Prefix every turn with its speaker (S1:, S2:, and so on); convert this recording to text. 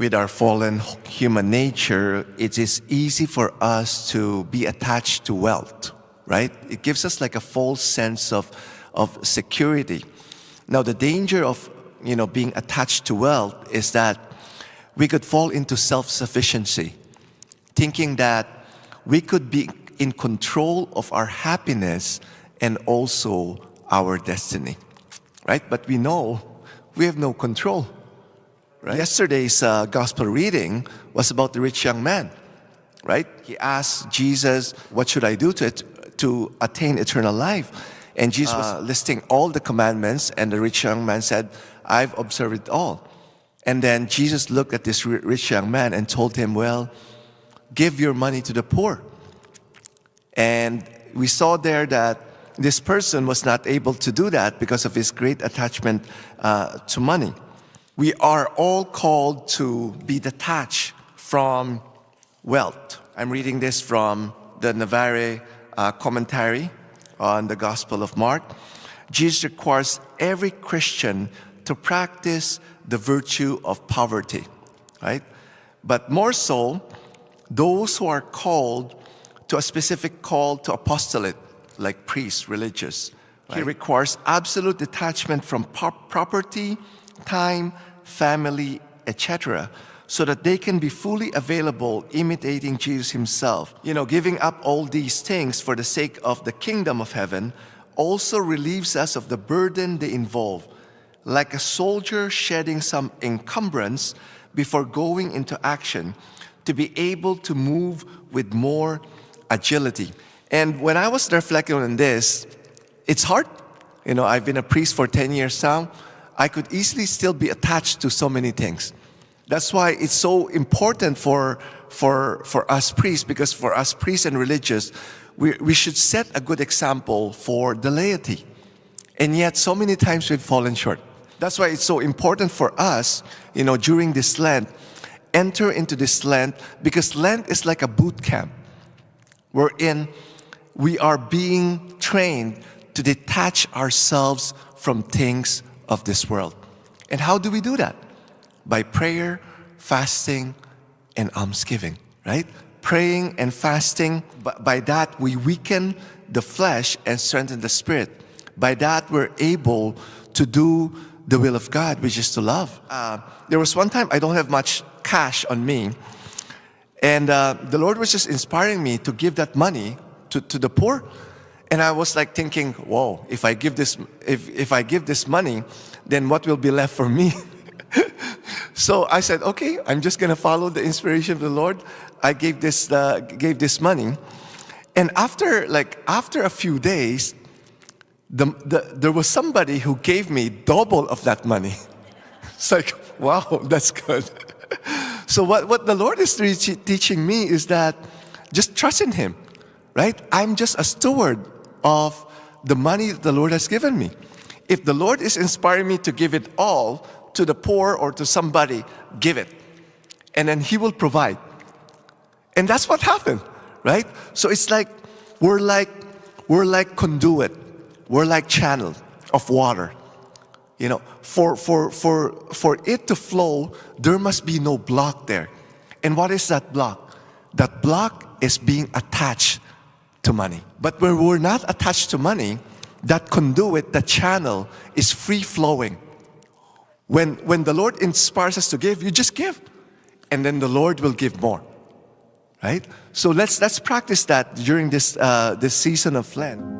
S1: with our fallen human nature, it is easy for us to be attached to wealth, right? It gives us like a false sense of security. Now, the danger of being attached to wealth is that we could fall into self-sufficiency, thinking that we could be in control of our happiness and also our destiny, right? But we know we have no control, right? Yesterday's gospel reading was about the rich young man, right? He asked Jesus, what should I do to attain eternal life? And Jesus was listing all the commandments, and the rich young man said, I've observed it all. And then Jesus looked at this rich young man and told him, well, give your money to the poor. And we saw there that this person was not able to do that because of his great attachment to money. We are all called to be detached from wealth. I'm reading this from the Navarre commentary on the Gospel of Mark. Jesus requires every Christian to practice the virtue of poverty, right? But more so, those who are called to a specific call to apostolate, like priests, religious. Right? He requires absolute detachment from property, time, family, etc., so that they can be fully available, imitating Jesus himself. Giving up all these things for the sake of the kingdom of heaven also relieves us of the burden they involve, like a soldier shedding some encumbrance before going into action to be able to move with more agility. And when I was reflecting on this, it's hard. I've been a priest for 10 years now. I could easily still be attached to so many things. That's why it's so important for us priests, because for us priests and religious, we should set a good example for the laity. And yet so many times we've fallen short. That's why it's so important for us, during this Lent, enter into this Lent, because Lent is like a boot camp wherein we are being trained to detach ourselves from things of this world. And how do we do that? By prayer, fasting, and almsgiving, right? Praying and fasting, by that we weaken the flesh and strengthen the spirit. By that we're able to do the will of God, which is to love. There was one time I don't have much cash on me, and the Lord was just inspiring me to give that money to the poor. And I was like thinking, whoa, if I give this money, then what will be left for me? So I said, okay, I'm just gonna follow the inspiration of the Lord. I gave this money, and after a few days, there was somebody who gave me double of that money. It's like, wow, that's good. So what the Lord is teaching me is that just trust in Him, right? I'm just a steward of the money that the Lord has given me. If the Lord is inspiring me to give it all to the poor or to somebody, give it. And then He will provide. And that's what happened, right? So it's like we're like conduit. We're like channel of water. For it to flow, there must be no block there. And what is that block? That block is being attached to money. But when we're not attached to money, that conduit, the channel, is free flowing. When the Lord inspires us to give, you just give, and then the Lord will give more, right? So let's practice that during this season of Lent.